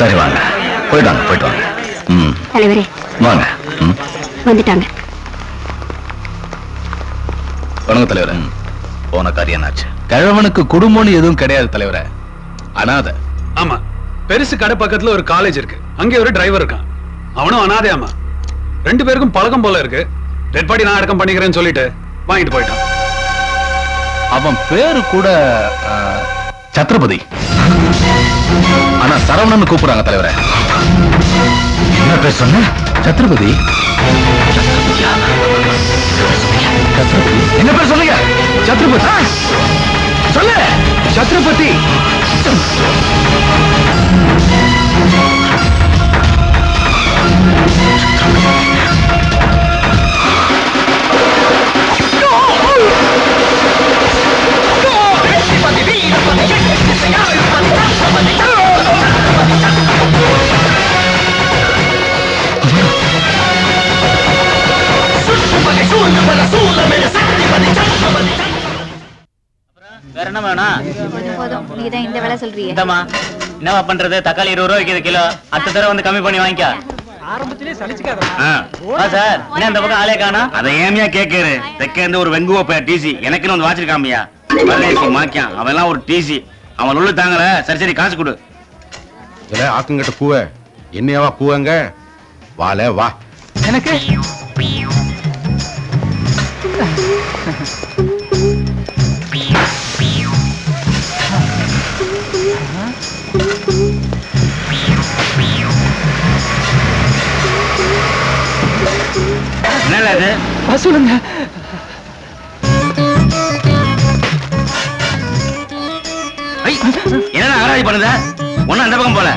சரி வாங்க, போயிட்டு வாங்க. தலைவரே வாங்க. வந்துட்டாங்க. வணக்கம் தலைவரே. போன காரியம் என்னாச்சு? கிழவனுக்கு குடும்பம்னு எதுவும் கிடையாது தலைவரே, அனாதை. ஆமா, பெருசு கடை பக்கத்துல ஒரு காலேஜ் இருக்கு, அங்கே ஒரு டிரைவர் இருக்கான், அவனும் அனாதை. ஆமா, 2 பேருக்கும் பழக்கம் போல இருக்கு. டெட் பாடி நான் அடக்கம் பண்ணிக்கிறேன்னு சொல்லிட்டு வாங்கிட்டு போயிட்டான். அவன் பேரு கூட சத்ரபதி, ஆனா சரவணன் கூப்பிடுறாங்க தலைவரே. என்ன பேர் சொன்ன? சத்ரபதி. என்ன பேர் சொல்லுங்க? சத்ரபதி. சொல்லு. சத்ரபதி. வேற என்ன வேணும்? போதும், நீதான் இந்த வேலை சொல்றீங்க. என்னவா பண்றது? தக்காளி 20 ரூபாய்க்கு கிலோ, அடுத்த தடவை வந்து கம்மி பண்ணி வாங்கிக்க. ஆரம்பத்திலே சலிச்சுக்காத. சார், என்ன இந்த பக்கம் ஆளே காணோம்? அதை ஏமியா கேக்குற? தெற்கேந்து ஒரு வெங்குவ டிசி எனக்குன்னு வந்து வாச்சிருக்காமியா. பரதேசி மாக்கியான், அவன் எல்லாம் ஒரு டிசி. அவன் உள்ள தாங்கல. சரி காசு கொடு. இல்ல ஆக்குங்கிட்ட பூவ என்னையாவா பூவங்க? வாலே வா. எனக்கு என்ன அது? சொல்லுங்க. என்ன ஆராய்ச்சி பண்ணுத? ஒன்னும் அந்த பக்கம் போல,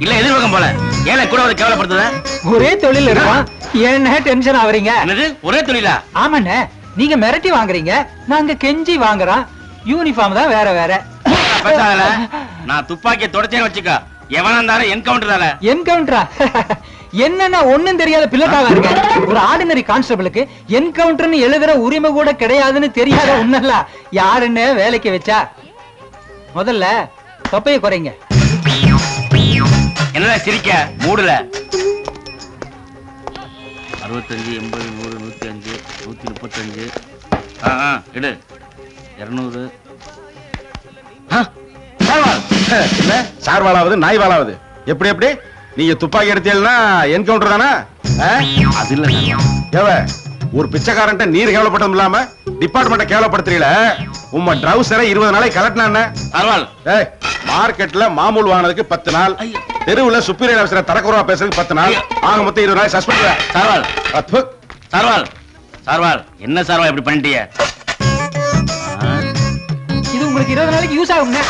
இல்ல எதிர் பக்கம் போல. ஏன் கூட ஒரு கேவலப்படுத்துத? ஒரே தொழில் இருக்கும், என்ன டென்ஷன் ஆவறீங்க? என்னது ஒரே தொழிலா? ஆமாண்ணே, நீங்க மிரட்டி வாங்குறீங்க, நாங்க கெஞ்சி வாங்குறோம். யூனிஃபார்ம் தான் வேற வேற. நான் துப்பாக்கியை தொடச்சேன்னு வச்சுக்க, எவனா இருந்தாலும் என்கவுண்டர் தானே. என்கவுண்டரா? என்னன்னா ஒண்ணும் தெரியாத பிள்ளைக்காக இருக்க. ஒரு ஆர்டினரி கான்ஸ்டபிளுக்கு என்கவுண்டர்னு எழுதுற உரிமை கூட கிடையாதுன்னு தெரியாத உன்னல்ல யாருன்னு வேலைக்கு வச்சா? முதல்ல தொப்பையை குறைங்க. என்னடா சிரிக்க மூடுல? 65, 80, 100, 105, 135. எடு 200. இல்ல சார் வாழாவது நாய் வாழாவது. எப்படி நீங்க துப்பாக்கி எடுத்தீங்கன்னா என்கவுண்டர் தானே? அது இல்ல ஏவ, ஒரு பிச்சைக்காரன்ட்ட நீர் கேவலப்பட்டதும் இல்லாம டிபார்ட்மெண்ட்டை கேவலப்படுத்துறீல. உம்ம ட்ரவுசரை 20 நாளைக்கு கலட்டினானே. பரவாயில்ல. மார்க்கெட்ல மாமூல் வாங்கினதுக்கு 10 நாள், தெருவுல சுப்பீரியர் ஆபீசரை தரக்குறவா பேசுறதுக்கு 10 நாள், ஆக மொத்தம் 20 நாள் சஸ்பெண்ட். சார்வால் என்ன சார்வால் இப்படி பண்ணிட்டீங்க? இது உங்களுக்கு 20 நாளைக்கு யூஸ் ஆகுங்க.